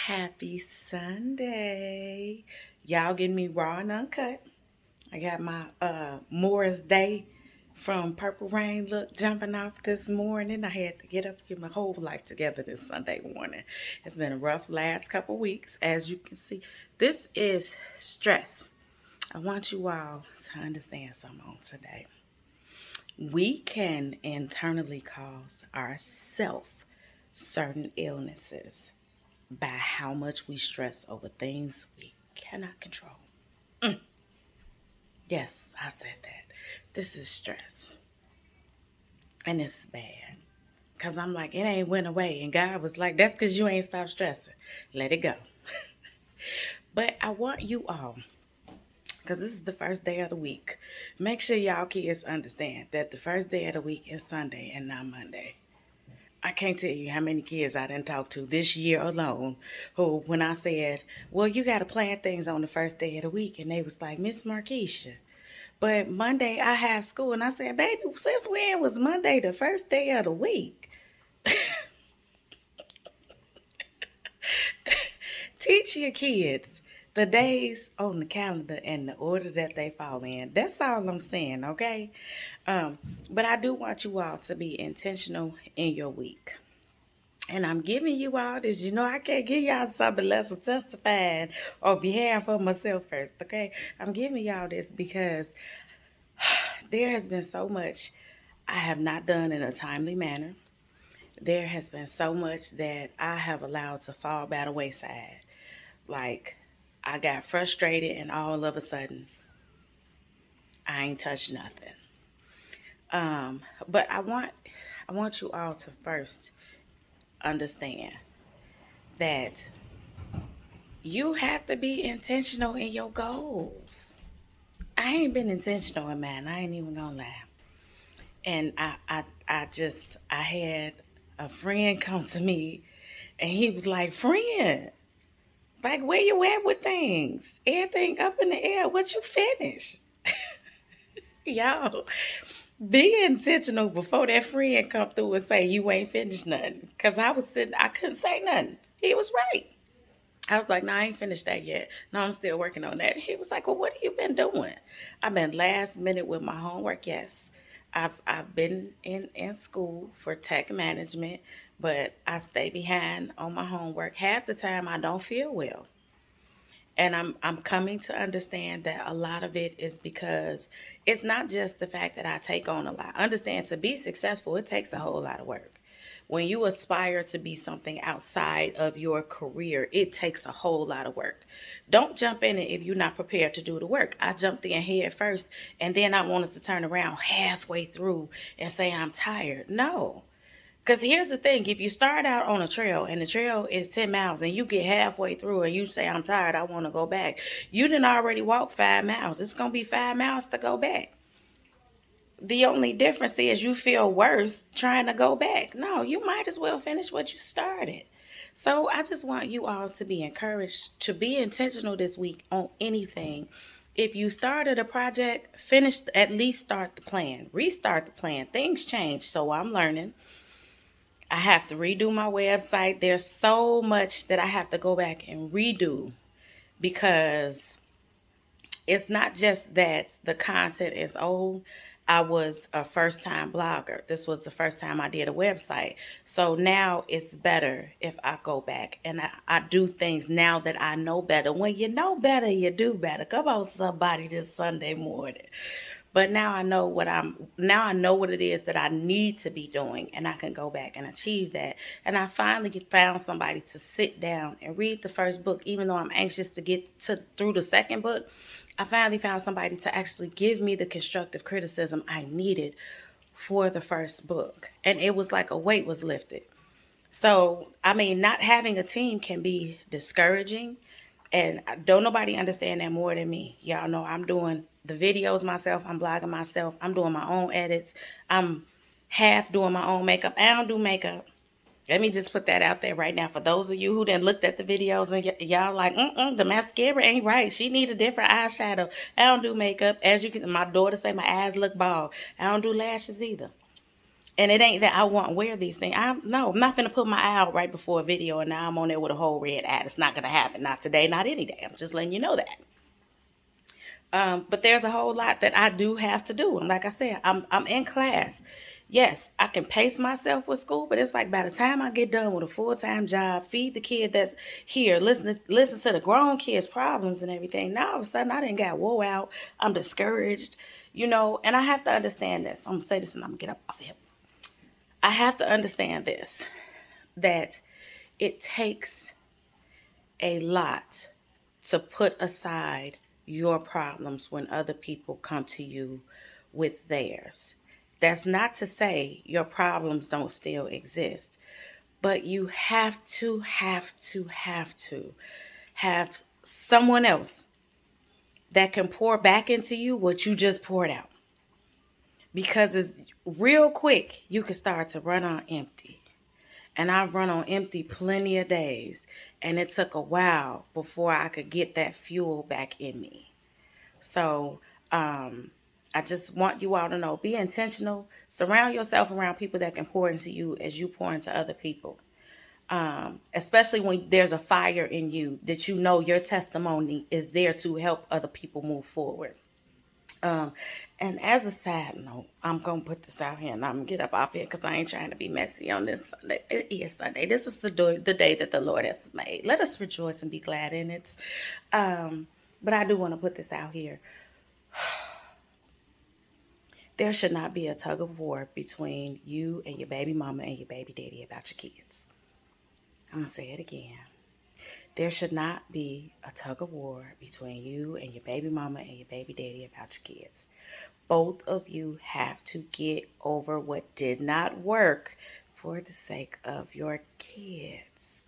Happy Sunday. Y'all getting me raw and uncut. I got my Morris Day from Purple Rain look jumping off this morning. I had to get up and get my whole life together this Sunday morning. It's been a rough last couple weeks, as you can see. This is stress. I want you all to understand something on today. We can internally cause ourselves certain illnesses by how much we stress over things we cannot control. Yes, I said that. This is stress. And it's bad. Because I'm like, it ain't went away. And God was like, that's because you ain't stopped stressing. Let it go. But I want you all, because this is the first day of the week, make sure y'all kids understand that the first day of the week is Sunday and not Monday. I can't tell you how many kids I didn't talk to this year alone who, when I said, well, you got to plan things on the first day of the week, and they was like, Miss Markeisha, but Monday I have school. And I said, baby, since when was Monday the first day of the week? Teach your kids the days on the calendar and the order that they fall in. That's all I'm saying, okay? But I do want you all to be intentional in your week. And I'm giving you all this. You know, I can't give y'all something unless I'm testifying on behalf of myself first, okay? I'm giving y'all this because there has been so much I have not done in a timely manner. There has been so much that I have allowed to fall by the wayside. Like, I got frustrated and all of a sudden, I ain't touched nothing. But I want you all to first understand that you have to be intentional in your goals. I ain't been intentional in mine. I ain't even gonna lie. And I had a friend come to me, and he was like, "Friend, like where you at with things? Everything up in the air. What you finish?" Y'all, be intentional before that friend come through and say you ain't finished nothing. Cause I was sitting, I couldn't say nothing. He was right. I was like, no, I ain't finished that yet. No, I'm still working on that. He was like, well, what have you been doing? I've been last minute with my homework, yes. I've been in school for tech management, but I stay behind on my homework. Half the time I don't feel well. And I'm coming to understand that a lot of it is because it's not just the fact that I take on a lot. Understand, to be successful, it takes a whole lot of work. When you aspire to be something outside of your career, it takes a whole lot of work. Don't jump in it if you're not prepared to do the work. I jumped in head first, and then I wanted to turn around halfway through and say I'm tired. No. Because here's the thing, if you start out on a trail and the trail is 10 miles and you get halfway through and you say, I'm tired, I want to go back, you didn't already walk 5 miles. It's going to be 5 miles to go back. The only difference is you feel worse trying to go back. No, you might as well finish what you started. So I just want you all to be encouraged to be intentional this week on anything. If you started a project, finish, at least start the plan, restart the plan. Things change, so I'm learning. I have to redo my website. There's so much that I have to go back and redo because it's not just that the content is old. I was a first time blogger. This was the first time I did a website. So now it's better if I go back and I do things now that I know better. When you know better, you do better. Come on, somebody, this Sunday morning. But now I know what it is that I need to be doing, and I can go back and achieve that. And I finally found somebody to sit down and read the first book, even though I'm anxious to get through the second book. I finally found somebody to actually give me the constructive criticism I needed for the first book. And it was like a weight was lifted. So, I mean, not having a team can be discouraging. And don't nobody understand that more than me. Y'all know I'm doing the videos myself. I'm blogging myself. I'm doing my own edits. I'm half doing my own makeup. I don't do makeup. Let me just put that out there right now. For those of you who done looked at the videos and y'all like, the mascara ain't right. She need a different eyeshadow. I don't do makeup. As you can, my daughter say my eyes look bald. I don't do lashes either. And it ain't that I want to wear these things. I'm not finna put my eye out right before a video and now I'm on there with a whole red eye. It's not gonna happen. Not today, not any day. I'm just letting you know that. But there's a whole lot that I do have to do. And like I said, I'm in class. Yes, I can pace myself with school, but it's like by the time I get done with a full-time job, feed the kid that's here, listen to the grown kids' problems and everything. Now all of a sudden I didn't got wore out. I'm discouraged, and I have to understand this. I'm gonna say this and I'm gonna get up off here. I have to understand this, that it takes a lot to put aside your problems when other people come to you with theirs. That's not to say your problems don't still exist, but you have someone else that can pour back into you what you just poured out. Because it's real quick, you can start to run on empty. And I've run on empty plenty of days. And it took a while before I could get that fuel back in me. So I just want you all to know, be intentional. Surround yourself around people that can pour into you as you pour into other people. Especially when there's a fire in you that you know your testimony is there to help other people move forward. And as a side note, I'm going to put this out here and I'm going to get up off here because I ain't trying to be messy on this Sunday. It is Sunday. This is the day that the Lord has made. Let us rejoice and be glad in it. But I do want to put this out here. There should not be a tug of war between you and your baby mama and your baby daddy about your kids. I'm going to say it again. There should not be a tug of war between you and your baby mama and your baby daddy about your kids. Both of you have to get over what did not work for the sake of your kids.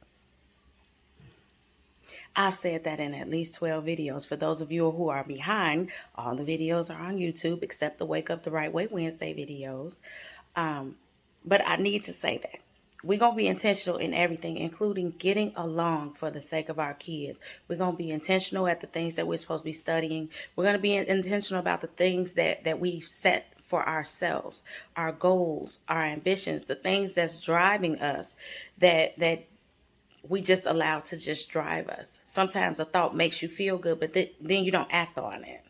I've said that in at least 12 videos. For those of you who are behind, all the videos are on YouTube except the Wake Up the Right Way Wednesday videos. But I need to say that. We're going to be intentional in everything, including getting along for the sake of our kids. We're going to be intentional at the things that we're supposed to be studying. We're going to be intentional about the things that we set for ourselves, our goals, our ambitions, the things that's driving us that we just allow to just drive us. Sometimes a thought makes you feel good, but then you don't act on it.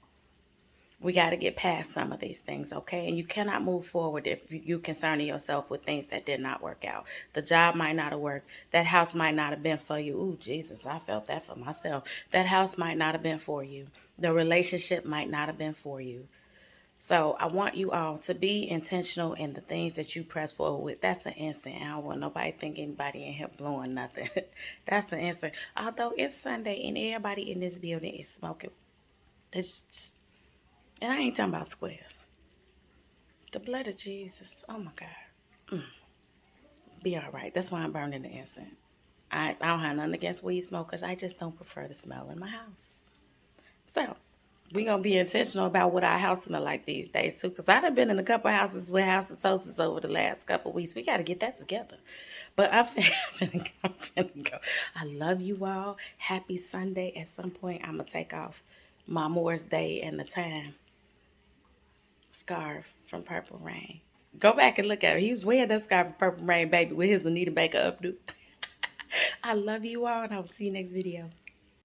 We got to get past some of these things, okay? And you cannot move forward if you concerning yourself with things that did not work out. The job might not have worked. That house might not have been for you. Ooh, Jesus, I felt that for myself. That house might not have been for you. The relationship might not have been for you. So I want you all to be intentional in the things that you press forward with. That's an instant. I don't want nobody think anybody in here blowing nothing. That's an instant. Although it's Sunday and everybody in this building is smoking. And I ain't talking about squares. The blood of Jesus. Oh my God. Be all right. That's why I'm burning the incense. I don't have nothing against weed smokers. I just don't prefer the smell in my house. So we're going to be intentional about what our house smell like these days too. Because I done been in a couple houses with house of toasters over the last couple of weeks. We got to get that together. But I'm finna go. I love you all. Happy Sunday. At some point, I'm going to take off my Morris Day and the time scarf from Purple Rain. Go back and look at it. He was wearing that scarf from Purple Rain, baby, with his Anita Baker updo. I love you all, and I will see you next video.